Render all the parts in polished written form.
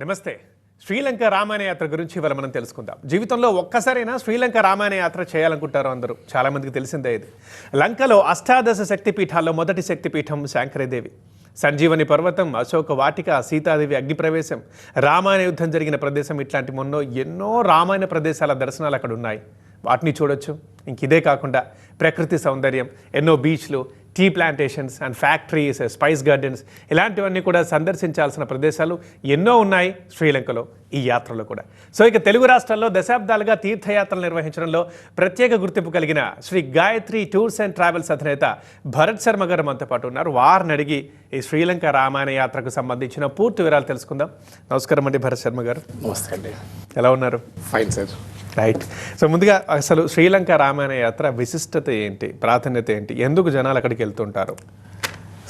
నమస్తే. శ్రీలంక రామాయణ యాత్ర గురించి ఇవాళ మనం తెలుసుకుందాం. జీవితంలో ఒక్కసారైనా శ్రీలంక రామాయణ యాత్ర చేయాలనుకుంటారు అందరూ. చాలామందికి తెలిసిందే ఇది. లంకలో అష్టాదశ శక్తిపీఠాల్లో మొదటి శక్తిపీఠం శాంకరీదేవి. సంజీవని పర్వతం, అశోక వాటిక, సీతాదేవి అగ్నిప్రవేశం, రామాయణ యుద్ధం జరిగిన ప్రదేశం, ఇట్లాంటి ఎన్నో రామాయణ ప్రదేశాల దర్శనాలు అక్కడ ఉన్నాయి. వాటిని చూడొచ్చు. ఇంక ఇదే కాకుండా ప్రకృతి సౌందర్యం, ఎన్నో బీచ్లు, tea plantations and factories, spice gardens, ఇలాంటివన్నీ కూడా సందర్శించాల్సిన ప్రదేశాలు ఎన్నో ఉన్నాయి శ్రీలంకలో ఈ యాత్రలో కూడా. సో ఇక తెలుగు రాష్ట్రాల్లో దశాబ్దాలుగా తీర్థయాత్రలు నిర్వహించడంలో ప్రత్యేక గుర్తింపు కలిగిన Shri Gayatri tours and travels అధినేత భరత్ శర్మ గారు మనతో పాటు ఉన్నారు. వారిని అడిగి ఈ శ్రీలంక రామాయణ యాత్రకు సంబంధించిన పూర్తి వివరాలు తెలుసుకుందాం. నమస్కారం అండి భరత్ శర్మ గారు. నమస్తే అండి. ఎలా ఉన్నారు? Fine sir. రైట్. సో ముందుగా అసలు శ్రీలంక రామాయణ యాత్ర విశిష్టత ఏంటి, ప్రాధాన్యత ఏంటి, ఎందుకు జనాలు అక్కడికి వెళ్తుంటారు?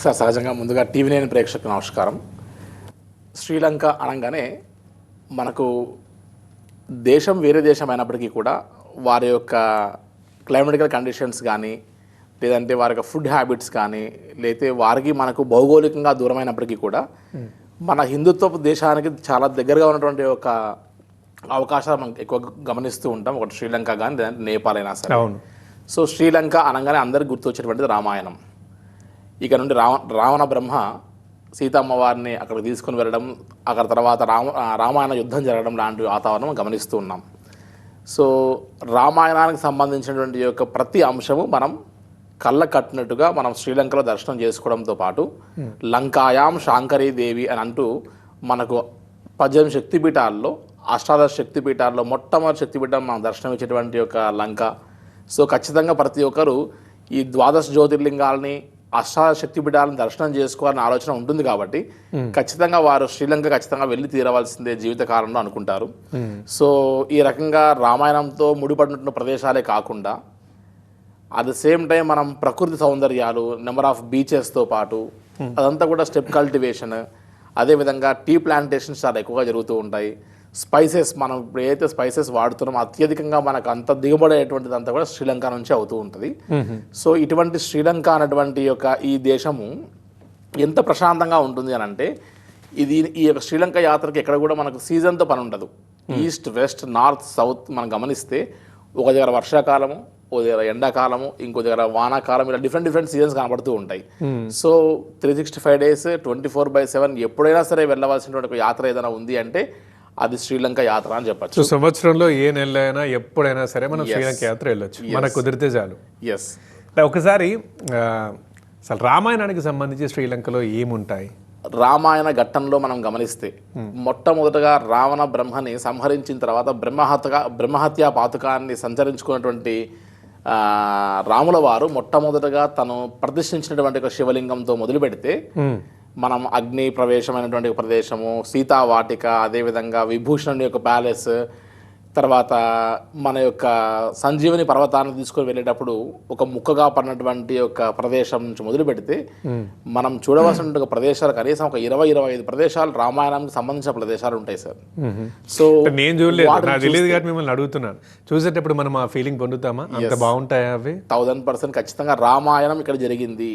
సార్ సహజంగా ముందుగా టీవీ9 ప్రేక్షకులకు నమస్కారం. శ్రీలంక అనగానే మనకు దేశం వేరే దేశం అయినప్పటికీ కూడా వారి యొక్క క్లైమాటికల్ కండిషన్స్ కానీ, లేదంటే వారి యొక్క ఫుడ్ హ్యాబిట్స్ కానీ, లేకపోతే వారికి మనకు భౌగోళికంగా దూరమైనప్పటికీ కూడా మన హిందుత్వపు దేశానికి చాలా దగ్గరగా ఉన్నటువంటి ఒక అవకాశాలు మనం ఎక్కువ గమనిస్తూ ఉంటాం. ఒకటి శ్రీలంక కానీ, లేదంటే నేపాల్ అయినా సరే. అవును. సో శ్రీలంక అనగానే అందరికి గుర్తొచ్చేటువంటిది రామాయణం. ఇక నుండి రావణ బ్రహ్మ సీతమ్మవారిని అక్కడికి తీసుకుని వెళ్ళడం, అక్కడ తర్వాత రామాయణ యుద్ధం జరగడం లాంటి వాతావరణం గమనిస్తూ ఉన్నాం. సో రామాయణానికి సంబంధించినటువంటి యొక్క ప్రతి అంశము మనం కళ్ళ కట్టినట్టుగా మనం శ్రీలంకలో దర్శనం చేసుకోవడంతో పాటు లంకాయాం శాంకరీదేవి అని అంటూ మనకు 18 శక్తిపీఠాల్లో, అష్టాదశ శక్తిపీఠాల్లో మొట్టమొదటి శక్తిపీఠం మనం దర్శనం ఇచ్చేటువంటి యొక్క లంక. సో ఖచ్చితంగా ప్రతి ఒక్కరు ఈ ద్వాదశ జ్యోతిర్లింగాలని, అష్టాదశ శక్తిపీఠాలను దర్శనం చేసుకోవాలని ఆలోచన ఉంటుంది కాబట్టి ఖచ్చితంగా వారు శ్రీలంక ఖచ్చితంగా వెళ్ళి తీరవలసిందే జీవితకాలంలో అనుకుంటారు. సో ఈ రకంగా రామాయణంతో ముడిపడినటువంటి ప్రదేశాలే కాకుండా అట్ ద సేమ్ టైం మనం ప్రకృతి సౌందర్యాలు, నెంబర్ ఆఫ్ బీచెస్తో పాటు అదంతా కూడా స్టెప్ కల్టివేషన్, అదేవిధంగా టీ ప్లాంటేషన్స్ చాలా ఎక్కువగా జరుగుతూ ఉంటాయి. స్పైసెస్, మనం ఇప్పుడు ఏదైతే స్పైసెస్ వాడుతున్నామో అత్యధికంగా మనకు అంత దిగుబడేటువంటిది అంతా కూడా శ్రీలంక నుంచి అవుతూ ఉంటుంది. సో ఇటువంటి శ్రీలంక అనేటువంటి యొక్క ఈ దేశము ఎంత ప్రశాంతంగా ఉంటుంది అని అంటే, ఈ యొక్క శ్రీలంక యాత్రకి ఎక్కడ కూడా మనకు సీజన్తో పని ఉండదు. ఈస్ట్, వెస్ట్, నార్త్, సౌత్ మనం గమనిస్తే ఒక దగ్గర వర్షాకాలము, ఓ దగ్గర ఎండాకాలము, ఇంకో దగ్గర వానాకాలం, ఇలా డిఫరెంట్ సీజన్స్ కనబడుతూ ఉంటాయి. సో 365 days 24/7 ఎప్పుడైనా సరే వెళ్ళవలసినటువంటి ఒక యాత్ర ఏదైనా ఉంది అంటే అది శ్రీలంక యాత్ర అని చెప్పచ్చు. సంవత్సరంలో ఏ నెల అయినా ఎప్పుడైనా సరే మనం శ్రీలంక యాత్ర వెళ్ళొచ్చు, మనకు కుదిరితే చాలు. ఎస్. ఒకసారి అసలు రామాయణానికి సంబంధించి శ్రీలంకలో ఏముంటాయి? రామాయణ ఘట్టంలో మనం గమనిస్తే మొట్టమొదటగా రావణ బ్రహ్మని సంహరించిన తర్వాత బ్రహ్మహత్యా పాతకాన్ని సంచరించుకున్నటువంటి రాముల వారు మొట్టమొదటగా తను ప్రతిష్ఠించినటువంటి ఒక శివలింగంతో మొదలు పెడితే మనం అగ్ని ప్రవేశమైనటువంటి ఒక ప్రదేశము, సీతా వాటిక, అదేవిధంగా విభూషణుడి యొక్క ప్యాలెస్, తర్వాత మన యొక్క సంజీవని పర్వతాన్ని తీసుకొని వెళ్ళేటప్పుడు ఒక ముక్కగా పడినటువంటి ఒక ప్రదేశం నుంచి మొదలు పెడితే మనం చూడవలసిన ప్రదేశాలు కనీసం ఒక 20-25 ప్రదేశాలు రామాయణానికి సంబంధించిన ప్రదేశాలు ఉంటాయి సార్. సో నేను చూడలేదు, నాకు తెలియదు కాబట్టి మిమ్మల్ని అడుగుతున్నాను. చూసేటప్పుడు మనం ఆ ఫీలింగ్ పొందుతామా? అంత బాగుంటాయా అవి? 1000% ఖచ్చితంగా రామాయణం ఇక్కడ జరిగింది,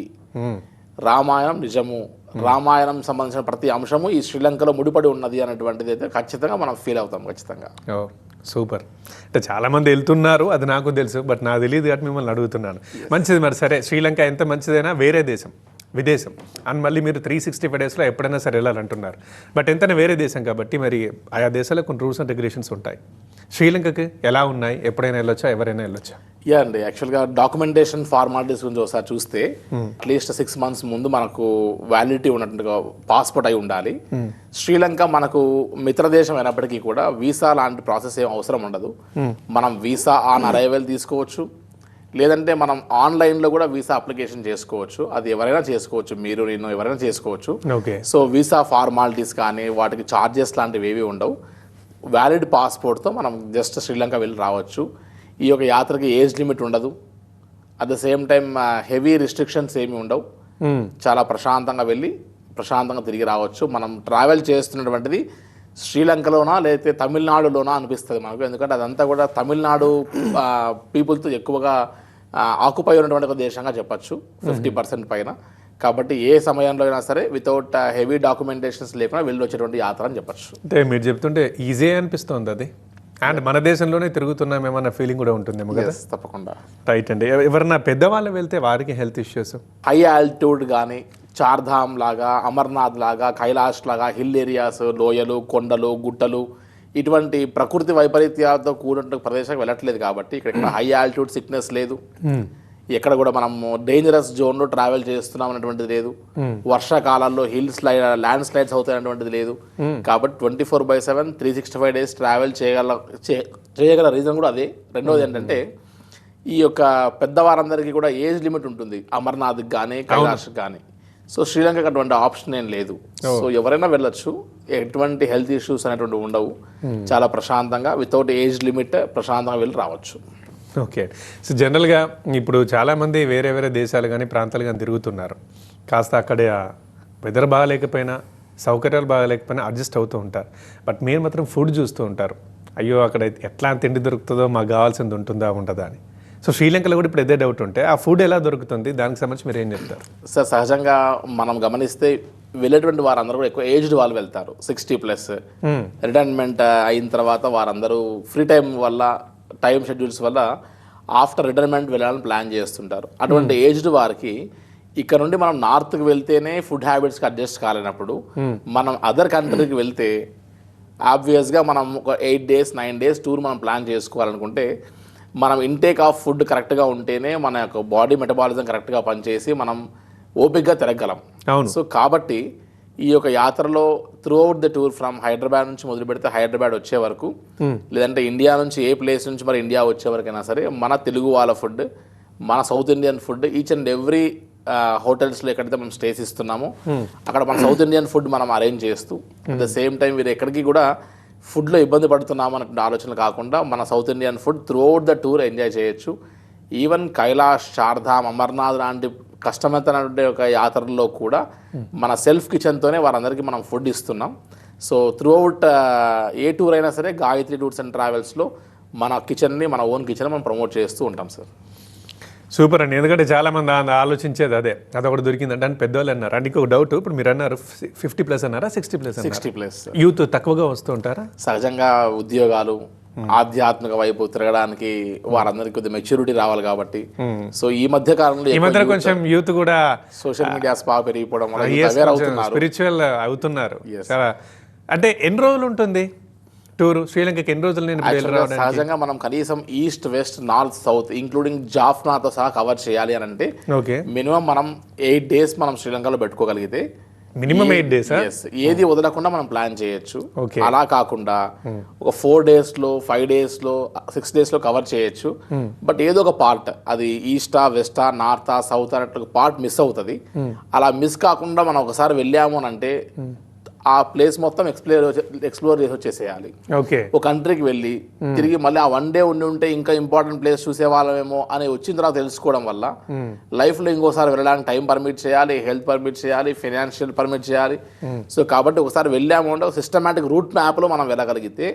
రామాయణం నిజము, రామాయణం సంబంధించిన ప్రతి అంశము ఈ శ్రీలంకలో ముడిపడి ఉన్నది అనేటువంటిది అయితే ఖచ్చితంగా మనం ఫీల్ అవుతాం ఖచ్చితంగా. సూపర్. అంటే చాలామంది వెళ్తున్నారు, అది నాకు తెలుసు, బట్ నాకు తెలియదు కాబట్టి మిమ్మల్ని అడుగుతున్నాను. మంచిది. మరి సరే, శ్రీలంక ఎంత మంచిదైనా వేరే దేశం, విదేశం, అండ్ మళ్ళీ మీరు 365 daysలో ఎప్పుడైనా సరే వెళ్ళాలంటున్నారు. బట్ ఎంతైనా వేరే దేశం కాబట్టి మరి ఆయా దేశాల్లో కొన్ని రూల్స్ అండ్ రెగ్యులేషన్స్ ఉంటాయి. శ్రీలంకకి ఎలా ఉన్నాయి? ఎప్పుడైనా వెళ్ళొచ్చా, ఎవరైనా వెళ్ళొచ్చా? యా అండి, యాక్చువల్గా డాక్యుమెంటేషన్ ఫార్మాలిటీస్ గురించి ఒకసారి చూస్తే అట్లీస్ట్ 6 months ముందు మనకు వ్యాలిడిటీ ఉన్నట్టుగా పాస్పోర్ట్ అయి ఉండాలి. శ్రీలంక మనకు మిత్రదేశం అయినప్పటికీ కూడా వీసా లాంటి ప్రాసెస్ ఏం అవసరం ఉండదు. మనం వీసా ఆన్ అరైవల్ తీసుకోవచ్చు, లేదంటే మనం ఆన్లైన్లో కూడా వీసా అప్లికేషన్ చేసుకోవచ్చు. అది ఎవరైనా చేసుకోవచ్చు, మీరు నేను ఎవరైనా చేసుకోవచ్చు. సో వీసా ఫార్మాలిటీస్ కానీ వాటికి ఛార్జెస్ లాంటివి ఏవి ఉండవు. వ్యాలిడ్ పాస్పోర్ట్తో మనం జస్ట్ శ్రీలంక వెళ్ళి రావచ్చు. ఈ యొక్క యాత్రకి ఏజ్ లిమిట్ ఉండదు. At the same time heavy restrictions ఏమి ఉండవు. చాలా ప్రశాంతంగా వెళ్ళి ప్రశాంతంగా తిరిగి రావచ్చు. మనం ట్రావెల్ చేస్తున్నటువంటిది శ్రీలంకలోనా లేకపోతే తమిళనాడులోనా అనిపిస్తుంది మనకు, ఎందుకంటే అదంతా కూడా తమిళనాడు పీపుల్తో ఎక్కువగా ఆక్యుపై ఉన్నటువంటి ఒక దేశంగా చెప్పచ్చు, 50% పైన. కాబట్టి ఏ సమయంలో అయినా సరే వితౌట్ హెవీ డాక్యుమెంటేషన్స్ లేకుండా వెళ్ళి వచ్చేటువంటి యాత్ర అని చెప్పచ్చు. అంటే మీరు చెప్తుంటే ఈజీ అనిపిస్తుంది అది, అండ్ మన దేశంలోనే తిరుగుతున్నామేమన్న ఫీలింగ్ కూడా ఉంటుందేమో కదా. Yes, తప్పకుండా. రైట్ అండి. ఎవరన్నా పెద్దవాళ్ళు వెళ్తే వారికి హెల్త్ ఇష్యూస్, హై ఆల్టిట్యూడ్ కానీ చార్ధామ్ లాగా, అమర్నాథ్ లాగా, కైలాష్ లాగా హిల్ ఏరియాస్, లోయలు, కొండలు, గుట్టలు ఇటువంటి ప్రకృతి వైపరీత్యాలతో కూడిన ప్రదేశానికి వెళ్ళట్లేదు కాబట్టి ఇక్కడ హై ఆల్టిట్యూడ్ సిక్నెస్ లేదు, ఎక్కడ కూడా మనం డేంజరస్ జోన్లో ట్రావెల్ చేస్తున్నాం అనేటువంటిది లేదు, వర్షాకాలాల్లో ల్యాండ్ స్లైడ్స్ అవుతాయనేటువంటిది లేదు. కాబట్టి 24/7 365 days ట్రావెల్ చేయగల రీజన్ కూడా అదే. రెండోది ఏంటంటే ఈ యొక్క పెద్దవారందరికీ కూడా ఏజ్ లిమిట్ ఉంటుంది, అమర్నాథ్కి కానీ కైలాష్కి కానీ. సో శ్రీలంకకి అటువంటి ఆప్షన్ ఏం లేదు. సో ఎవరైనా వెళ్ళొచ్చు, ఎటువంటి హెల్త్ ఇష్యూస్ అనేటువంటి ఉండవు, చాలా ప్రశాంతంగా వితౌట్ ఏజ్ లిమిట్ ప్రశాంతంగా వెళ్ళి రావచ్చు. ఓకే. సో జనరల్గా ఇప్పుడు చాలామంది వేరే వేరే దేశాలు కానీ ప్రాంతాలు కానీ తిరుగుతున్నారు, కాస్త అక్కడ వెదర్ బాగాలేకపోయినా సౌకర్యాలు బాగాలేకపోయినా అడ్జస్ట్ అవుతూ ఉంటారు. బట్ మీరు మాత్రం ఫుడ్ చూస్తూ ఉంటారు, అయ్యో అక్కడ ఎట్లా తిండి దొరుకుతుందో, మాకు కావాల్సింది ఉంటుందా ఉండదా అని. సో శ్రీలంకలో కూడా ఇప్పుడు ఇదే డౌట్ ఉంటే ఆ ఫుడ్ ఎలా దొరుకుతుంది, దానికి సంబంధించి మీరు ఏం చెప్తారు? సార్ సహజంగా మనం గమనిస్తే వెళ్ళేటువంటి వారందరూ కూడా ఎక్కువ ఏజ్డ్ వాళ్ళు వెళ్తారు, 60+. రిటైర్మెంట్ అయిన తర్వాత వారందరూ ఫ్రీ టైం వల్ల, టైం షెడ్యూల్స్ వల్ల ఆఫ్టర్ రిటైర్మెంట్ వెళ్ళాలని ప్లాన్ చేస్తుంటారు. అటువంటి ఏజ్డ్ వారికి ఇక్కడ నుండి మనం నార్త్కి వెళ్తేనే ఫుడ్ హ్యాబిట్స్కి అడ్జస్ట్ కాలేనప్పుడు మనం అదర్ కంట్రీకి వెళ్తే ఆబ్వియస్గా మనం ఒక 8 days 9 days టూర్ మనం ప్లాన్ చేసుకోవాలనుకుంటే మనం ఇంటేక్ ఆఫ్ ఫుడ్ కరెక్ట్గా ఉంటేనే మన యొక్క బాడీ మెటబాలిజం కరెక్ట్గా పనిచేసి మనం ఓపిక్గా తిరగలం. అవును. సో కాబట్టి ఈ యొక్క యాత్రలో through out the tour from Hyderabad నుంచి మొదలు పెడితే హైదరాబాద్ వచ్చే వరకు, లేదంటే ఇండియా నుంచి ఏ ప్లేస్ నుంచి మరి ఇండియా వచ్చే వరకైనా సరే మన తెలుగు వాళ్ళ ఫుడ్, మన south Indian food each and every హోటల్స్లో ఎక్కడైతే మనం స్టేస్ ఇస్తున్నామో అక్కడ మన సౌత్ ఇండియన్ ఫుడ్ మనం అరేంజ్ చేస్తూ, అట్ ద సేమ్ టైం మీరు ఎక్కడికి కూడా ఫుడ్లో ఇబ్బంది పడుతున్నాము అన్నటువంటి ఆలోచనలు కాకుండా మన south Indian food through out the tour enjoy చేయొచ్చు. ఈవెన్ కైలాష్, చార్ధామ్, అమర్నాథ్ లాంటి కష్టమైనటువంటి ఒక యాత్రల్లో కూడా మన సెల్ఫ్ కిచెన్తోనే వారందరికీ మనం ఫుడ్ ఇస్తున్నాం. సో త్రూ అవుట్ ఏ టూర్ అయినా సరే గాయత్రి టూర్స్ అండ్ ట్రావెల్స్లో మన కిచెన్ని, మన ఓన్ కిచెన్ మనం ప్రమోట్ చేస్తూ ఉంటాం సార్. సూపర్ అండి. ఎందుకంటే చాలామంది ఆలోచించేది అదొకటి దొరికిందంటే అని పెద్దవాళ్ళు అన్నారు. అంటే ఇంకొక డౌట్, ఇప్పుడు మీరు అన్నారు 50+ అన్నారా, 60+ 60+. యూత్ తక్కువగా వస్తూ ఉంటారా? సహజంగా ఉద్యోగాలు, ఆధ్యాత్మిక వైపు తిరగడానికి వారందరికీ కొద్దిగా మెచ్యూరిటీ రావాలి కాబట్టి, సో ఈ మధ్య కాలంలో కొంచెం యూత్ కూడా సోషల్ మీడియా బాగా పెరిగిపోవడం వల్ల స్పిరిచువల్ అవుతున్నారు చాలా. అంటే ఎన్ని రోజులు ఉంటుంది టూర్ శ్రీలంకకి? ఎన్ని రోజులు నేను సహజంగా మనం కనీసం east, west, north, south including జాఫ్నాతో సహా కవర్ చేయాలి అని అంటే మినిమం మనం 8 days మనం శ్రీలంకలో పెట్టుకోగలిగితే, మినిమం 8 days ఏది వదలకుండా మనం ప్లాన్ చేయొచ్చు. అలా కాకుండా ఒక 4 daysలో, 5 daysలో, 6 daysలో కవర్ చేయొచ్చు. బట్ ఏదో ఒక పార్ట్, అది ఈస్టా, వెస్టా, నార్తా, సౌత్ అన్నట్లు పార్ట్ మిస్ అవుతుంది. అలా మిస్ కాకుండా మనం ఒకసారి వెళ్ళాము అని అంటే ఆ ప్లేస్ మొత్తం ఎక్స్ప్లోర్ చేసి వచ్చేసేయాలి. ఒక కంట్రీకి వెళ్ళి తిరిగి మళ్ళీ ఆ 1 day ఉండి ఇంకా ఇంపార్టెంట్ ప్లేస్ చూసే వాళ్ళమేమో అని వచ్చిన తర్వాత తెలుసుకోవడం వల్ల లైఫ్లో ఇంకోసారి వెళ్ళడానికి టైం పర్మిట్ చేయాలి, హెల్త్ పర్మిట్ చేయాలి, ఫైనాన్షియల్ పర్మిట్ చేయాలి. సో కాబట్టి ఒకసారి వెళ్ళాము అంటే ఒక సిస్టమాటిక్ రూట్ మ్యాప్లో మనం వెళ్ళగలిగితే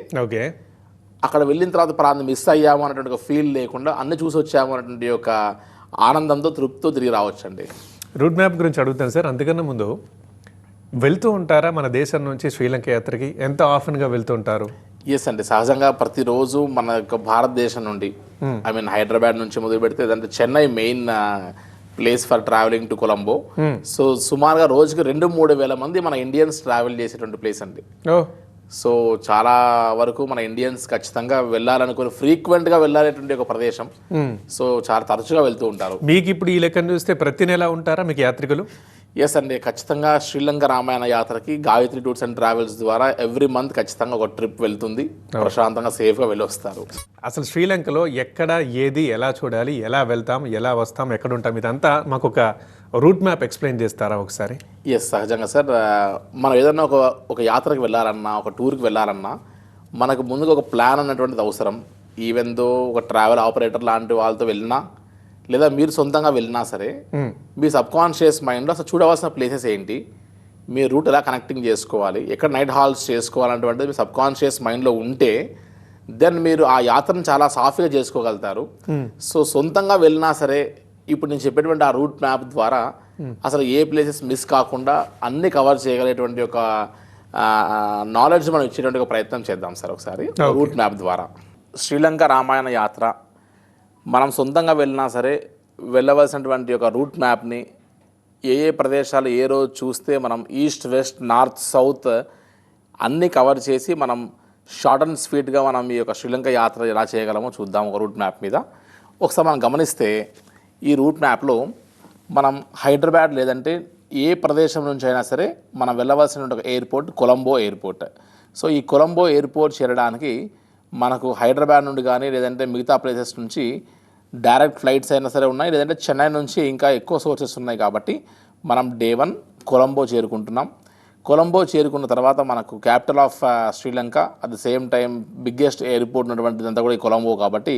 అక్కడ వెళ్ళిన తర్వాత ప్రాంతం మిస్ అయ్యాము అనేటువంటి ఒక ఫీల్ లేకుండా అన్ని చూసి వచ్చాము అనేటువంటి ఒక ఆనందంతో, తృప్తితో తిరిగి రావచ్చండి. రూట్ మ్యాప్ గురించి అడుగుతాను సార్. అంతకన్నా ముందు వెళ్తూ ఉంటారా మన దేశం నుంచి శ్రీలంక యాత్రకి? ఎంత ఆఫెన్గా వెళ్తూ ఉంటారు? ఎస్ అండి, సహజంగా ప్రతిరోజు మన యొక్క భారతదేశం నుండి, ఐ మీన్ హైదరాబాద్ నుంచి మొదలు పెడితే అంటే Chennai main place for travelling to Colombo. So సుమారుగా రోజుకి 2-3 వేల మంది మన ఇండియన్స్ ట్రావెల్ చేసేటువంటి ప్లేస్ అండి. సో చాలా వరకు మన ఇండియన్స్ ఖచ్చితంగా వెళ్ళాలనుకుని ఫ్రీక్వెంట్గా వెళ్ళాలనేటువంటి ఒక ప్రదేశం. సో చాలా తరచుగా వెళ్తూ ఉంటారు. మీకు ఇప్పుడు ఈ లెక్కను చూస్తే ప్రతి నెల ఉంటారా మీకు యాత్రికులు? ఎస్ అండి, ఖచ్చితంగా శ్రీలంక రామాయణ యాత్రకి గాయత్రి టూర్స్ అండ్ ట్రావెల్స్ ద్వారా ఎవ్రీ మంత్ ఖచ్చితంగా ఒక ట్రిప్ వెళ్తుంది. ప్రశాంతంగా సేఫ్గా వెళ్ళి వస్తారు. అసలు శ్రీలంకలో ఎక్కడ, ఏది, ఎలా చూడాలి, ఎలా వెళ్తాం, ఎలా వస్తాం, ఎక్కడ ఉంటాం, ఇదంతా మాకు ఒక రూట్ మ్యాప్ ఎక్స్ప్లెయిన్ చేస్తారా ఒకసారి? ఎస్, సహజంగా సార్. మనం ఏదన్నా ఒక యాత్రకు వెళ్ళాలన్నా, ఒక టూర్కి వెళ్ళాలన్నా మనకు ముందుగా ఒక ప్లాన్ అన్నటువంటిది అవసరం. ఈవెన్ దో ఒక ట్రావెల్ ఆపరేటర్ లాంటి వాళ్ళతో వెళ్ళినా లేదా మీరు సొంతంగా వెళ్ళినా సరే మీ సబ్కాన్షియస్ మైండ్లో అసలు చూడవలసిన ప్లేసెస్ ఏంటి, మీ రూట్ ఎలా కనెక్టింగ్ చేసుకోవాలి, ఎక్కడ నైట్ హాల్స్ చేసుకోవాలన్నటువంటిది మీ సబ్కాన్షియస్ మైండ్లో ఉంటే దెన్ మీరు ఆ యాత్రను చాలా సాఫీగా చేసుకోగలుగుతారు. సో సొంతంగా వెళ్ళినా సరే ఇప్పుడు నేను చెప్పేటువంటి ఆ రూట్ మ్యాప్ ద్వారా అసలు ఏ ప్లేసెస్ మిస్ కాకుండా అన్ని కవర్ చేయగలిగేటువంటి ఒక నాలెడ్జ్ మనం ఇచ్చేటువంటి ఒక ప్రయత్నం చేద్దాం సార్ ఒకసారి రూట్ మ్యాప్ ద్వారా. శ్రీలంక రామాయణ యాత్ర మనం సొంతంగా వెళ్ళినా సరే వెళ్ళవలసినటువంటి ఒక రూట్ మ్యాప్ని ఏ ఏ ప్రదేశాలు ఏ రోజు చూస్తే మనం ఈస్ట్ వెస్ట్ నార్త్ సౌత్ అన్నీ కవర్ చేసి మనం షార్ట్ అండ్ స్వీట్గా మనం ఈ యొక్క శ్రీలంక యాత్ర ఎలా చేయగలమో చూద్దాం ఒక రూట్ మ్యాప్ మీద. ఒకసారి మనం గమనిస్తే ఈ రూట్ మ్యాప్లో మనం హైదరాబాద్ లేదంటే ఏ ప్రదేశం నుంచి అయినా సరే మనం వెళ్ళవలసిన ఒక ఎయిర్పోర్ట్ కొలంబో ఎయిర్పోర్ట్. సో ఈ కొలంబో ఎయిర్పోర్ట్ చేరడానికి మనకు హైదరాబాద్ నుండి కానీ లేదంటే మిగతా ప్లేసెస్ నుంచి డైరెక్ట్ ఫ్లైట్స్ అయినా సరే ఉన్నాయి, లేదంటే చెన్నై నుంచి ఇంకా ఎక్కువ సోర్సెస్ ఉన్నాయి. కాబట్టి మనం డే 1 కొలంబో చేరుకుంటున్నాం. కొలంబో చేరుకున్న తర్వాత మనకు capital of Sri Lanka, at the same time biggest airport ఉన్నటువంటిదంతా కూడా ఈ కొలంబో. కాబట్టి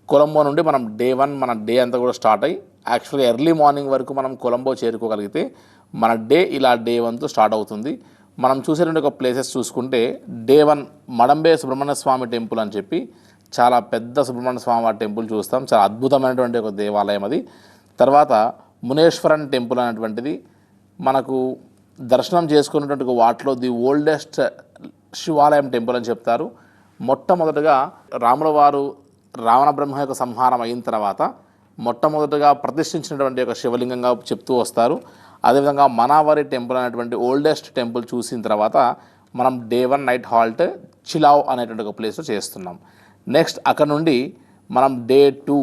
కొలంబో నుండి మనం డే 1 మన డే అంతా కూడా స్టార్ట్ అయ్యి యాక్చువల్లీ ఎర్లీ మార్నింగ్ వరకు మనం కొలంబో చేరుకోగలిగితే మన డే ఇలా డే 1తో స్టార్ట్ అవుతుంది. మనం చూసేటువంటి ఒక ప్లేసెస్ చూసుకుంటే డే 1 మడంబే సుబ్రహ్మణ్య స్వామి టెంపుల్ అని చెప్పి చాలా పెద్ద సుబ్రహ్మణ్య స్వామి వారి టెంపుల్ చూస్తాం. చాలా అద్భుతమైనటువంటి ఒక దేవాలయం అది. తర్వాత మునేశ్వరన్ టెంపుల్ అనేటువంటిది మనకు దర్శనం చేసుకున్నటువంటి వాటిలో ది ఓల్డెస్ట్ శివాలయం టెంపుల్ అని చెప్తారు. మొట్టమొదటగా రాముల వారు రావణ బ్రహ్మ యొక్క సంహారం అయిన తర్వాత మొట్టమొదటగా ప్రతిష్ఠించినటువంటి ఒక శివలింగంగా చెప్తూ వస్తారు. అదేవిధంగా మనావరి టెంపుల్ అనేటువంటి ఓల్డెస్ట్ టెంపుల్ చూసిన తర్వాత మనం డే 1 నైట్ హాల్ట్ చిలావ్ అనేటువంటి ఒక ప్లేస్లో చేస్తున్నాం. నెక్స్ట్ అక్కడ నుండి మనం డే 2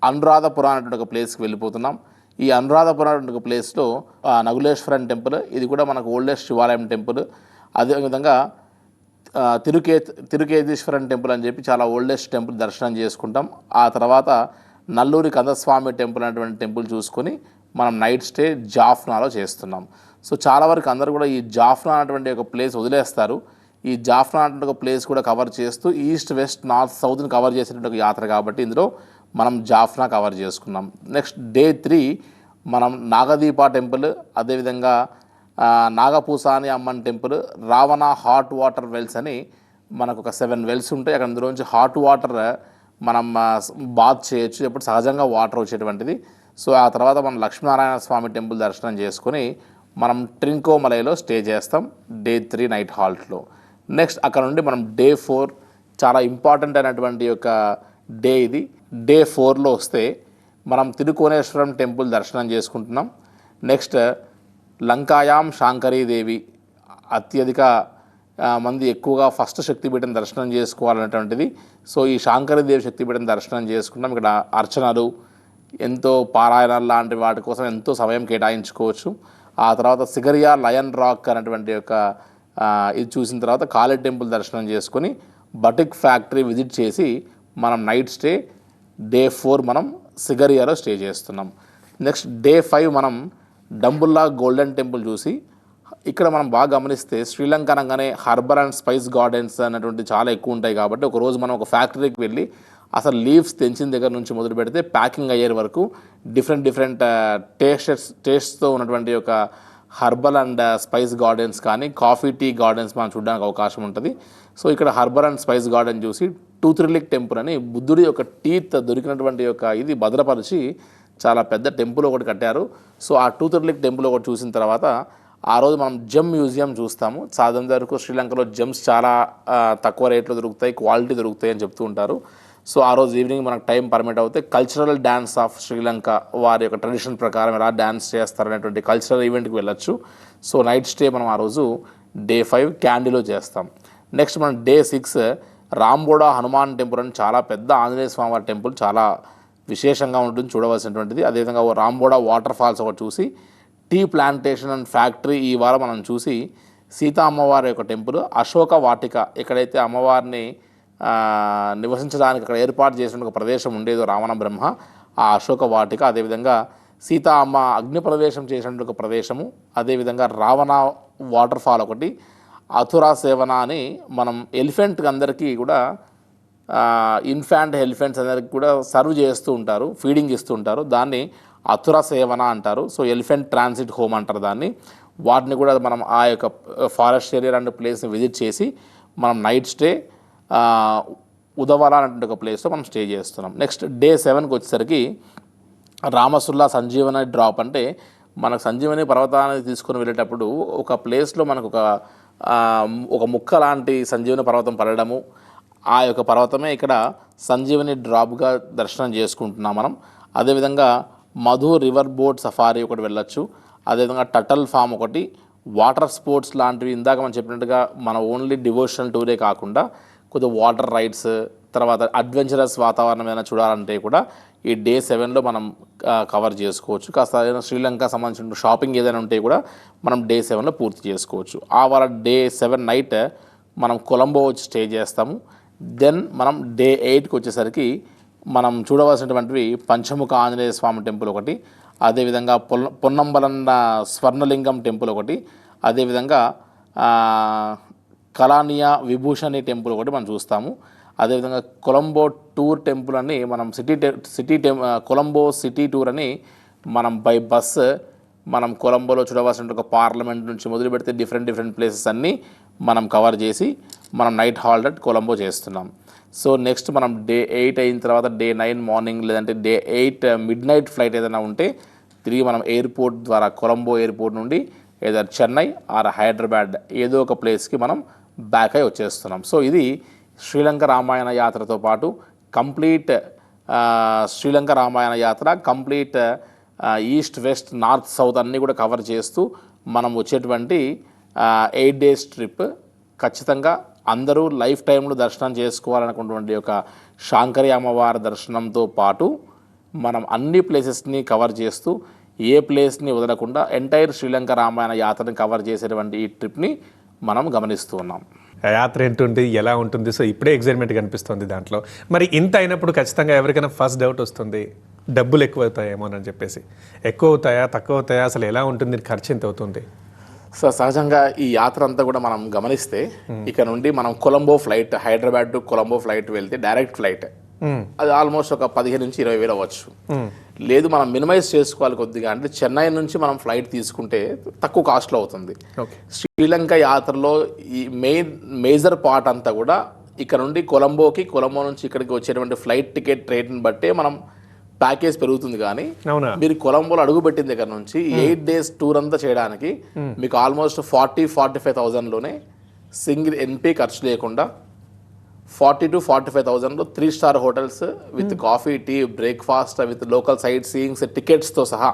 అనురాధపురం అనేటువంటి ఒక ప్లేస్కి వెళ్ళిపోతున్నాం. ఈ అనురాధపురం అనేటువంటి ఒక ప్లేస్లో నగులేశ్వరన్ టెంపుల్, ఇది కూడా మనకు ఓల్డెస్ట్ శివాలయం టెంపుల్. అదేవిధంగా తిరుకేతీశ్వరన్ టెంపుల్ అని చెప్పి చాలా ఓల్డెస్ట్ టెంపుల్ దర్శనం చేసుకుంటాం. ఆ తర్వాత నల్లూరి కందస్వామి టెంపుల్ అనేటువంటి టెంపుల్ చూసుకొని మనం నైట్ స్టే జాఫ్నాలో చేస్తున్నాం. సో చాలా వరకు అందరూ కూడా ఈ జాఫ్నా అనేటువంటి ఒక ప్లేస్ వదిలేస్తారు. ఈ జాఫ్నా అనేటువంటి ఒక ప్లేస్ కూడా కవర్ చేస్తూ ఈస్ట్ వెస్ట్ నార్త్ సౌత్ని కవర్ చేసేటువంటి ఒక యాత్ర కాబట్టి ఇందులో మనం జాఫ్నా కవర్ చేసుకున్నాం. నెక్స్ట్ డే 3 మనం నాగదీప టెంపుల్, అదేవిధంగా Nagapooshani Amman temple, Ravana hot water wells అని మనకు ఒక 7 వెల్స్ ఉంటాయి. అక్కడ అందులోంచి హాట్ వాటర్ మనం బాత్ చేయొచ్చు, ఎప్పుడు సహజంగా వాటర్ వచ్చేటువంటిది. సో ఆ తర్వాత మనం లక్ష్మీనారాయణ స్వామి టెంపుల్ దర్శనం చేసుకొని మనం ట్రింకోమలైలో స్టే చేస్తాం డే 3 నైట్ హాల్ట్లో. నెక్స్ట్ అక్కడ నుండి మనం డే 4 చాలా ఇంపార్టెంట్ అయినటువంటి ఒక డే ఇది. డే 4లో వస్తే మనం తిరుకోనేశ్వరం టెంపుల్ దర్శనం చేసుకుంటున్నాం. నెక్స్ట్ లంకాయాం శాంకరీదేవి, అత్యధిక మంది ఎక్కువగా ఫస్ట్ శక్తిపీఠం దర్శనం చేసుకోవాలనేటువంటిది. సో ఈ శాంకరీదేవి శక్తిపీఠం దర్శనం చేసుకున్నాం. ఇక్కడ అర్చనలు, ఎంతో పారాయణాలు లాంటి వాటి కోసం ఎంతో సమయం కేటాయించుకోవచ్చు. ఆ తర్వాత సిగరియా లయన్ రాక్ అనేటువంటి యొక్క ఇది చూసిన తర్వాత కాళీ టెంపుల్ దర్శనం చేసుకొని బటిక్ ఫ్యాక్టరీ విజిట్ చేసి మనం నైట్ స్టే డే 4 మనం సిగరియాలో స్టే చేస్తున్నాం. నెక్స్ట్ డే 5 మనం డంబుల్లా గోల్డెన్ టెంపుల్ చూసి, ఇక్కడ మనం బాగా గమనిస్తే శ్రీలంక అనగానే హర్బల్ అండ్ స్పైస్ గార్డెన్స్ అనేటువంటి చాలా ఎక్కువ ఉంటాయి. కాబట్టి ఒకరోజు మనం ఒక ఫ్యాక్టరీకి వెళ్ళి అసలు లీవ్స్ తెంచిన దగ్గర నుంచి మొదలు పెడితే ప్యాకింగ్ అయ్యే వరకు డిఫరెంట్ టేస్ట్తో ఉన్నటువంటి ఒక హర్బల్ అండ్ స్పైస్ గార్డెన్స్ కానీ కాఫీ టీ గార్డెన్స్ మనం చూడడానికి అవకాశం ఉంటుంది. సో ఇక్కడ హర్బల్ అండ్ స్పైస్ గార్డెన్ చూసి టూత్రిలిక్ టెంపుల్ అని బుద్ధుడి యొక్క టీత్ దొరికినటువంటి యొక్క ఇది భద్రపరిచి చాలా పెద్ద టెంపుల్ ఒకటి కట్టారు. సో ఆ టూత్రిలిక్ టెంపుల్ ఒకటి చూసిన తర్వాత ఆ రోజు మనం జెమ్ మ్యూజియం చూస్తాము. సాధారణ వరకు శ్రీలంకలో జెమ్స్ చాలా తక్కువ రేట్లో దొరుకుతాయి, క్వాలిటీ దొరుకుతాయి అని చెప్తూ ఉంటారు. సో ఆ రోజు ఈవినింగ్ మనకు టైం పర్మిట్ అవుతే కల్చరల్ డ్యాన్స్ ఆఫ్ శ్రీలంక వారి యొక్క ట్రెడిషన్ ప్రకారం ఎలా డ్యాన్స్ చేస్తారనేటువంటి కల్చరల్ ఈవెంట్కి వెళ్ళొచ్చు. సో నైట్ స్టే మనం ఆ రోజు డే 5 క్యాండీలో చేస్తాం. నెక్స్ట్ మనం డే 6 రాంబోడా హనుమాన్ టెంపుల్ అని చాలా పెద్ద ఆంజనేయ స్వామి వారి టెంపుల్, చాలా విశేషంగా ఉంటుంది, చూడవలసినటువంటిది. అదేవిధంగా రాంబోడా వాటర్ ఫాల్స్ ఒకటి చూసి టీ ప్లాంటేషన్ అండ్ ఫ్యాక్టరీ ఈ వారం మనం చూసి సీతా అమ్మవారి యొక్క టెంపుల్, అశోక వాటిక ఎక్కడైతే అమ్మవారిని నివసించడానికి అక్కడ ఏర్పాటు చేసిన ఒక ప్రదేశం ఉండేదో రావణ బ్రహ్మ, ఆ అశోక వాటిక, అదేవిధంగా సీతా అమ్మ అగ్ని ప్రవేశం చేసినటువంటి ఒక ప్రదేశము, అదేవిధంగా రావణ వాటర్ ఫాల్ ఒకటి, అథురా సేవన అని మనం ఎలిఫెంట్ అందరికీ కూడా ఇన్ఫాంట్ ఎలిఫెంట్స్ అందరికీ కూడా సర్వ్ చేస్తూ ఉంటారు, ఫీడింగ్ ఇస్తూ ఉంటారు, దాన్ని అథురా సేవన అంటారు. సో ఎలిఫెంట్ ట్రాన్సిట్ హోమ్ అంటారు దాన్ని. వాటిని కూడా మనం ఆ యొక్క ఫారెస్ట్ ఏరియా అండ్ ప్లేస్ని విజిట్ చేసి మనం నైట్ స్టే ఉదవాల అనేటువంటి ఒక ప్లేస్లో మనం స్టే చేస్తున్నాం. నెక్స్ట్ డే 7కి వచ్చేసరికి రామసుల్లా సంజీవని డ్రాప్ అంటే మనకు సంజీవని పర్వతాన్ని తీసుకొని వెళ్ళేటప్పుడు ఒక ప్లేస్లో మనకు ఒక ముక్క లాంటి సంజీవని పర్వతం పడడము, ఆ యొక్క పర్వతమే ఇక్కడ సంజీవని డ్రాప్గా దర్శనం చేసుకుంటున్నాం మనం. అదేవిధంగా మధు రివర్ బోట్ సఫారీ ఒకటి వెళ్ళొచ్చు. అదేవిధంగా టటల్ ఫామ్ ఒకటి, వాటర్ స్పోర్ట్స్ లాంటివి ఇందాక మనం చెప్పినట్టుగా మన ఓన్లీ డివోషనల్ టూరే కాకుండా కొద్దిగా వాటర్ రైడ్స్, తర్వాత అడ్వెంచరస్ వాతావరణం ఏదైనా చూడాలంటే కూడా ఈ డే 7లో మనం కవర్ చేసుకోవచ్చు. కాస్త ఏదైనా శ్రీలంక సంబంధించిన షాపింగ్ ఏదైనా ఉంటే కూడా మనం డే 7లో పూర్తి చేసుకోవచ్చు. ఆ వాళ్ళ డే 7 నైట్ మనం కొలంబో వచ్చి స్టే చేస్తాము. దెన్ మనం డే 8కి వచ్చేసరికి మనం చూడవలసినటువంటివి పంచముఖ ఆంజనేయ స్వామి టెంపుల్ ఒకటి, అదేవిధంగా పొన్నంబలన్న స్వర్ణలింగం టెంపుల్ ఒకటి, అదేవిధంగా కలానియా విభూషణి టెంపుల్ ఒకటి మనం చూస్తాము. అదేవిధంగా కొలంబో టూర్ టెంపుల్ అని మనం కొలంబో సిటీ టూర్ అని మనం బై బస్ మనం కొలంబోలో చూడవలసిన ఒక పార్లమెంట్ నుంచి మొదలు పెడితే డిఫరెంట్ ప్లేసెస్ అన్నీ మనం కవర్ చేసి మనం నైట్ హాల్ట్ అట్ కొలంబో చేస్తున్నాం. సో నెక్స్ట్ మనం డే 8 అయిన తర్వాత డే 9 మార్నింగ్ లేదంటే డే 8 మిడ్ నైట్ ఫ్లైట్ ఏదైనా ఉంటే తిరిగి మనం ఎయిర్పోర్ట్ ద్వారా కొలంబో ఎయిర్పోర్ట్ నుండి ఏదో చెన్నై ఆర్ హైదరాబాద్ ఏదో ఒక ప్లేస్కి మనం బ్యాక్ అయి వచ్చేస్తున్నాం. సో ఇది శ్రీలంక రామాయణ యాత్రతో పాటు కంప్లీట్ శ్రీలంక రామాయణ యాత్ర complete east west north south అన్నీ కూడా కవర్ చేస్తూ మనం వచ్చేటువంటి 8 డేస్ ట్రిప్. ఖచ్చితంగా అందరూ లైఫ్ టైంలో దర్శనం చేసుకోవాలనుకున్నటువంటి ఒక శాంకరి అమ్మవారి దర్శనంతో పాటు మనం అన్ని ప్లేసెస్ని కవర్ చేస్తూ ఏ ప్లేస్ని వదలకుండా ఎంటైర్ శ్రీలంక రామాయణ యాత్రని కవర్ చేసేటువంటి ఈ ట్రిప్ని మనం గమనిస్తూ ఉన్నాం. యాత్ర ఏంటుంది, ఎలా ఉంటుంది? సో ఇప్పుడే ఎగ్జైట్మెంట్ కనిపిస్తుంది దాంట్లో. మరి ఇంత అయినప్పుడు ఖచ్చితంగా ఎవరికైనా ఫస్ట్ డౌట్ వస్తుంది, డబ్బులు ఎక్కువ అవుతాయేమోనని చెప్పేసి. ఎక్కువ అవుతాయా, తక్కువ అవుతాయా, అసలు ఎలా ఉంటుంది, ఖర్చు ఎంత అవుతుంది? సో సహజంగా ఈ యాత్ర అంతా కూడా మనం గమనిస్తే ఇక్కడ నుండి మనం Colombo flight, Hyderabad to Colombo flight వెళ్తే డైరెక్ట్ ఫ్లైట్, అది ఆల్మోస్ట్ ఒక 15 నుంచి 20 వేలు అవ్వచ్చు. లేదు మనం మినిమైజ్ చేసుకోవాలి కొద్దిగా అంటే చెన్నై నుంచి మనం ఫ్లైట్ తీసుకుంటే తక్కువ కాస్ట్లో అవుతుంది. శ్రీలంక యాత్రలో ఈ మేజర్ పార్ట్ అంతా కూడా ఇక్కడ నుండి కొలంబో నుంచి ఇక్కడికి వచ్చేటువంటి ఫ్లైట్ టికెట్ రేట్ని బట్టే మనం ప్యాకేజ్ పెరుగుతుంది. కానీ మీరు కొలంబోలో అడుగుపెట్టిన దగ్గర నుంచి 8 డేస్ టూర్ అంతా చేయడానికి మీకు ఆల్మోస్ట్ 40-45,000లోనే సింగిల్ ఎన్పీ ఖర్చు లేకుండా 40 to 45,000లో 3 star hotels with coffee, tea, breakfast with local sight seeings టికెట్స్తో సహా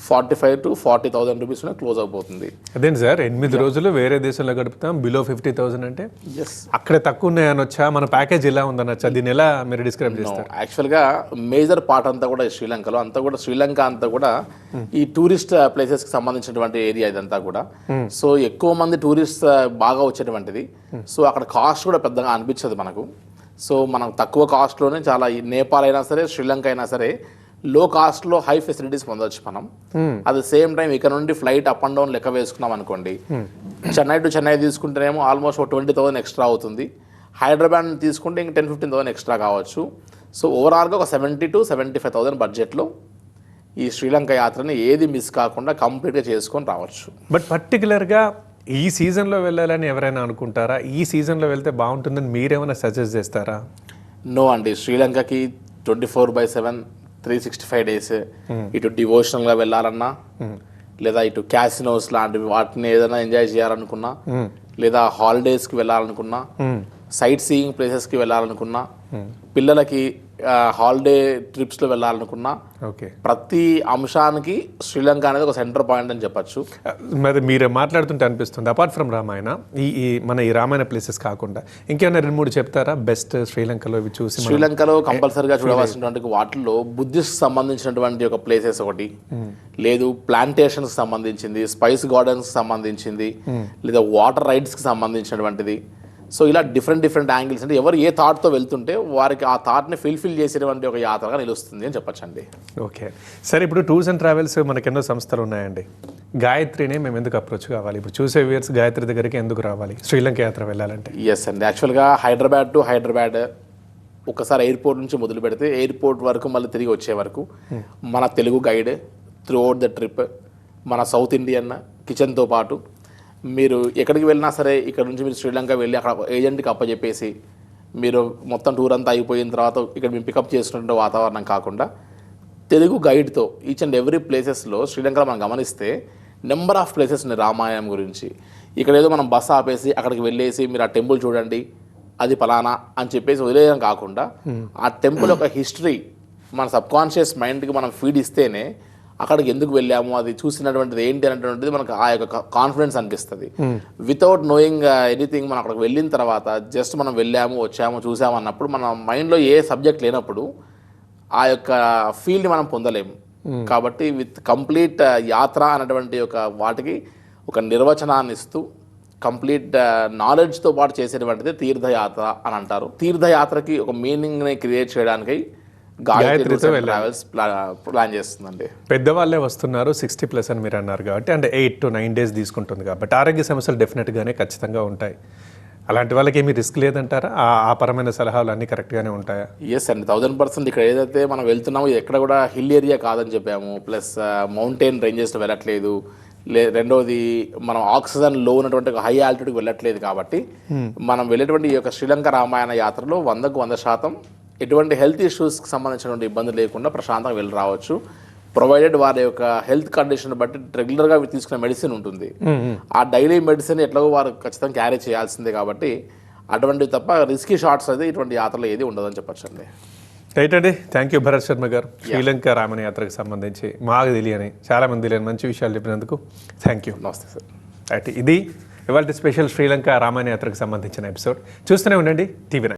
45,000 to 40,000 రూపీస్లో క్లోజ్ అయిపోతుంది. అదేంటి సార్, 8 రోజులు వేరే దేశంలో గడుపుతాం, బిలో 50,000 అంటే అక్కడ తక్కువ ఉన్నాయనొచ్చా? మన ప్యాకేజ్ ఎలా ఉందనొచ్చా? దీన్ని ఎలా మీరు డిస్క్రైబ్ చేస్తారు? యాక్చువల్గా మేజర్ పార్ట్ అంతా కూడా శ్రీలంకలో శ్రీలంక అంతా కూడా ఈ టూరిస్ట్ ప్లేసెస్కి సంబంధించినటువంటి ఏరియా ఇదంతా కూడా. సో ఎక్కువ మంది టూరిస్ట్ బాగా వచ్చేటువంటిది. సో అక్కడ కాస్ట్ కూడా పెద్దగా అనిపించదు మనకు. సో మనం తక్కువ కాస్ట్లోనే చాలా నేపాల్ అయినా సరే, శ్రీలంక అయినా సరే లో కాస్ట్లో హై ఫెసిలిటీస్ పొందవచ్చు మనం. అట్ ద సేమ్ టైం ఇక్కడ నుండి ఫ్లైట్ అప్ అండ్ డౌన్ లెక్క వేసుకున్నాం అనుకోండి, చెన్నై టు చెన్నై తీసుకుంటేనేమో ఆల్మోస్ట్ 20,000 ఎక్స్ట్రా అవుతుంది. హైదరాబాద్ తీసుకుంటే ఇంక 10-15,000 ఎక్స్ట్రా కావచ్చు. సో ఓవరాల్గా ఒక 70,000 to 75,000 బడ్జెట్లో ఈ శ్రీలంక యాత్రని ఏది మిస్ కాకుండా కంప్లీట్గా చేసుకొని రావచ్చు. బట్ పర్టికులర్గా ఈ సీజన్లో వెళ్ళాలని ఎవరైనా అనుకుంటారా? ఈ సీజన్లో వెళ్తే బాగుంటుందని మీరేమైనా సజెస్ట్ చేస్తారా? నో అండి, శ్రీలంకకి 24/7 365 డేస్ ఇటు డివోషనల్గా వెళ్ళాలన్నా, లేదా ఇటు క్యాసినోస్ లాంటివి వాటిని ఏదైనా ఎంజాయ్ చేయాలనుకున్నా, లేదా హాలిడేస్కి వెళ్ళాలనుకున్నా, సైట్ సీయింగ్ ప్లేసెస్కి వెళ్ళాలనుకున్నా, పిల్లలకి హాలిడే ట్రిప్స్లో వెళ్ళాలనుకున్నా, ప్రతి అంశానికి శ్రీలంక అనేది ఒక సెంటర్ పాయింట్ అని చెప్పచ్చు. మరి మీరు మాట్లాడుతుంటే అనిపిస్తుంది, అపార్ట్ ఫ్రమ్ రామాయణ ఈ రామాయణ ప్లేసెస్ కాకుండా ఇంకేమైనా 2-3 చెప్తారా బెస్ట్ శ్రీలంకలో ఇవి చూసి? శ్రీలంకలో కంపల్సరీగా చూడవలసినటువంటి వాటిల్లో బుద్ధిస్ట్ సంబంధించినటువంటి ఒక ప్లేసెస్ ఒకటి, లేదు ప్లాంటేషన్స్ సంబంధించింది, స్పైస్ గార్డెన్స్ సంబంధించింది, లేదా వాటర్ రైడ్స్కి సంబంధించినటువంటిది. సో ఇలా డిఫరెంట్ యాంగిల్స్ అంటే ఎవరు ఏ థాట్తో వెళ్తుంటే వారికి ఆ థాట్ని ఫుల్ఫిల్ చేసేటువంటి ఒక యాత్రగా నిలుస్తుంది అని చెప్పచ్చండి. ఓకే సరే, ఇప్పుడు టూర్స్ అండ్ ట్రావెల్స్ మనకు ఎన్నో సంస్థలు ఉన్నాయండి. గాయత్రిని మేము ఎందుకు అప్రోచ్ కావాలి? ఇప్పుడు చూసే వ్యూయర్స్ గాయత్రి దగ్గరికి ఎందుకు రావాలి శ్రీలంక యాత్ర వెళ్ళాలంటే? ఎస్ అండి, యాక్చువల్గా హైదరాబాద్ టు హైదరాబాద్ ఒకసారి ఎయిర్పోర్ట్ నుంచి మొదలు పెడితే ఎయిర్పోర్ట్ వరకు మళ్ళీ తిరిగి వచ్చే వరకు మన Telugu guide through out the trip, మన సౌత్ ఇండియన్ కిచెన్తో పాటు మీరు ఎక్కడికి వెళ్ళినా సరే ఇక్కడ నుంచి మీరు శ్రీలంక వెళ్ళి అక్కడ ఏజెంట్కి అప్పచెప్పేసి మీరు మొత్తం టూర్ అంతా అయిపోయిన తర్వాత ఇక్కడ మేము పికప్ చేసుకునే వాతావరణం కాకుండా తెలుగు గైడ్తో ఈచ్ అండ్ ఎవ్రీ ప్లేసెస్లో శ్రీలంకలో మనం గమనిస్తే నెంబర్ ఆఫ్ ప్లేసెస్ ఉన్నాయి రామాయణం గురించి. ఇక్కడ ఏదో మనం బస్సు ఆపేసి అక్కడికి వెళ్ళేసి మీరు ఆ టెంపుల్ చూడండి అది ఫలానా అని చెప్పేసి వదిలేయడం కాకుండా ఆ టెంపుల్ యొక్క హిస్టరీ మన సబ్కాన్షియస్ మైండ్కి మనం ఫీడ్ ఇస్తేనే అక్కడికి ఎందుకు వెళ్ళాము, అది చూసినటువంటిది ఏంటి అనేటువంటిది మనకు ఆ యొక్క కాన్ఫిడెన్స్ అనిపిస్తుంది. వితౌట్ నోయింగ్ ఎనీథింగ్ మనం అక్కడికి వెళ్ళిన తర్వాత జస్ట్ మనం వెళ్ళాము వచ్చాము చూసాము అన్నప్పుడు మన మైండ్లో ఏ సబ్జెక్ట్ లేనప్పుడు ఆ యొక్క ఫీల్ని మనం పొందలేము. కాబట్టి విత్ కంప్లీట్ యాత్ర అనేటువంటి ఒక వాటికి ఒక నిర్వచనాన్ని ఇస్తూ కంప్లీట్ నాలెడ్జ్తో పాటు చేసేటువంటిది తీర్థయాత్ర అని అంటారు. తీర్థయాత్రకి ఒక మీనింగ్ని క్రియేట్ చేయడానికి గాయత్రి ట్రావెల్స్ ప్లాన్ చేస్తుందండి. పెద్దవాళ్ళే వస్తున్నారు 60+ అని మీరు అన్నారు కాబట్టి, అంటే 8 to 9 days తీసుకుంటుంది కాబట్టి ఆరోగ్య సమస్యలు డెఫినెట్గానే ఖచ్చితంగా ఉంటాయి. అలాంటి వాళ్ళకి ఏమీ రిస్క్ లేదంటారా? ఆ పరమైన సలహాలు అన్నీ కరెక్ట్గానే ఉంటాయా? ఎస్ అండి, 1000%. ఇక్కడ ఏదైతే మనం వెళ్తున్నామో ఎక్కడ కూడా హిల్ ఏరియా కాదని చెప్పాము, ప్లస్ మౌంటైన్ రేంజెస్లో వెళ్ళట్లేదు, రెండోది మనం ఆక్సిజన్ లో ఉన్నటువంటి ఒక హై ఆల్టిట్యూడ్కి వెళ్ళట్లేదు. కాబట్టి మనం వెళ్ళేటువంటి ఈ యొక్క శ్రీలంక రామాయణ యాత్రలో 100% ఎటువంటి హెల్త్ ఇష్యూస్కి సంబంధించినటువంటి ఇబ్బంది లేకుండా ప్రశాంతంగా వెళ్ళి రావచ్చు. ప్రొవైడెడ్ వారి యొక్క హెల్త్ కండిషన్ బట్టి రెగ్యులర్గా తీసుకునే మెడిసిన్ ఉంటుంది. ఆ డైలీ మెడిసిన్ ఎట్లాగో వారు ఖచ్చితంగా క్యారీ చేయాల్సిందే. కాబట్టి అటువంటివి తప్ప రిస్కీ షాట్స్ అయితే ఇటువంటి యాత్రలో ఏది ఉండదని చెప్పచ్చు అండి. రైట్ అండి, థ్యాంక్ యూ భరత్ శర్మ గారు. శ్రీలంక రామాయణ యాత్రకు సంబంధించి మాకు తెలియని చాలామంది తెలియని మంచి విషయాలు చెప్పినందుకు థ్యాంక్ యూ. నమస్తే సార్. రైట్, ఇది ఇవాళ స్పెషల్ శ్రీలంక రామాయణ యాత్రకు సంబంధించిన ఎపిసోడ్. చూస్తూనే ఉండండి TV9.